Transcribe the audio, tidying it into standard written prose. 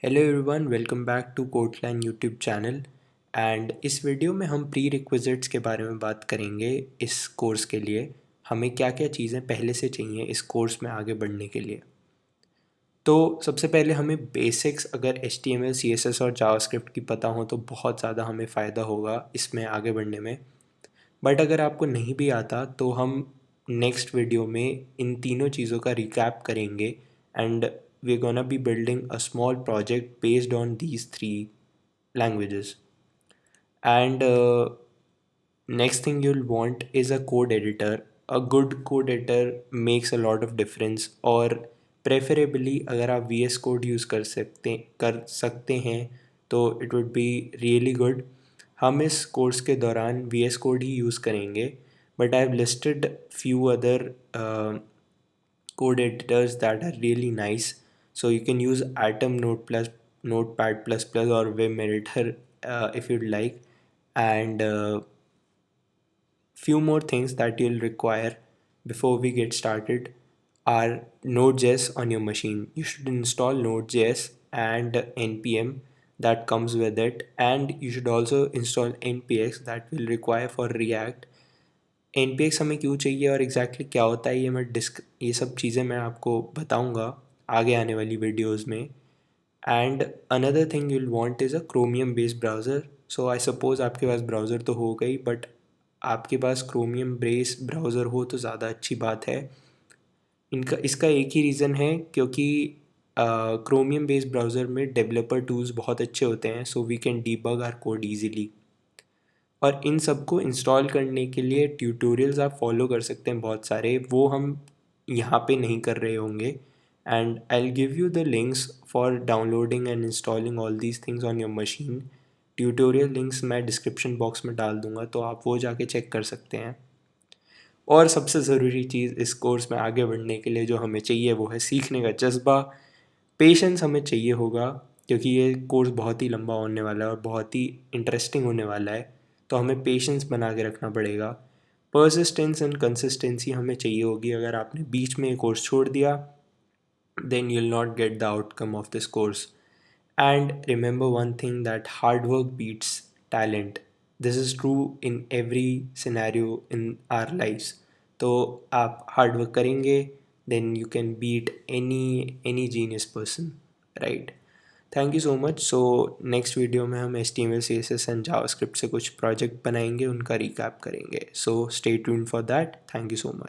Hello everyone, welcome back to Kotlin YouTube channel. And इस video में हम pre requisites के बारे में बात करेंगे। इस कोर्स के लिए हमें क्या क्या चीज़ें पहले से चाहिए इस कोर्स में आगे बढ़ने के लिए। तो सबसे पहले हमें बेसिक्स अगर HTML CSS और जावास्क्रिप्ट की पता हो तो बहुत ज़्यादा हमें फ़ायदा होगा इसमें आगे बढ़ने में। बट अगर आपको नहीं भी आता तो हम नेक्स्ट वीडियो में इन तीनों चीज़ों का रिकैप करेंगे and we gonna be building a small project based on these three languages. And next thing you'll want is a code editor. A good code editor makes a lot of difference. और preferably अगर आप VS Code use कर सकते हैं तो it would be really good. हम इस course के दौरान VS Code ही यूज़ करेंगे, but I've listed few other code editors that are really nice. So you can use Atom, Notepad++, or Vim editor if you'd like. And few more things that you'll require before we get started are NodeJS on your machine. You should install NodeJS and npm that comes with it, and you should also install npx that will require for React. npx हमें क्यों चाहिए और exactly क्या होता है ये सब चीज़ें मैं आपको बताऊंगा आगे आने वाली वीडियोस में। And another thing you'll want is a chromium based browser. So I suppose आपके पास ब्राउज़र तो हो गई, बट आपके पास क्रोमियम बेस्ड ब्राउज़र हो तो ज़्यादा अच्छी बात है। इसका एक ही रीज़न है क्योंकि क्रोमियम बेस्ड ब्राउज़र में डेवलपर टूल्स बहुत अच्छे होते हैं, so we can debug our code easily. और इन सबको इंस्टॉल करने के लिए ट्यूटोरियल्स आप फॉलो कर सकते हैं बहुत सारे, वो हम यहाँ पे नहीं कर रहे होंगे। And I will give you the links for downloading and installing all these things on your machine. Tutorial links मैं डिस्क्रिप्शन बॉक्स में डाल दूँगा, तो आप वो जाके चेक कर सकते हैं। और सबसे ज़रूरी चीज़ इस कोर्स में आगे बढ़ने के लिए जो हमें चाहिए वो है सीखने का जज्बा। पेशेंस हमें चाहिए होगा क्योंकि ये कोर्स बहुत ही लंबा होने वाला है और बहुत ही इंटरेस्टिंग होने वाला है, तो हमें पेशेंस बना के रखना पड़ेगा। परसिस्टेंस एंड कंसिस्टेंसी हमें चाहिए होगी। अगर आपने बीच में ये कोर्स छोड़ दिया then you'll not get the outcome of this course. And remember one thing, that hard work beats talent. This is true in every scenario in our lives. तो आप हार्ड वर्क करेंगे then you can beat any genius person, right? Thank you so much. So next video में हम HTML CSS and JavaScript से कुछ project बनाएंगे, उनका recap करेंगे। So stay tuned for that. Thank you so much.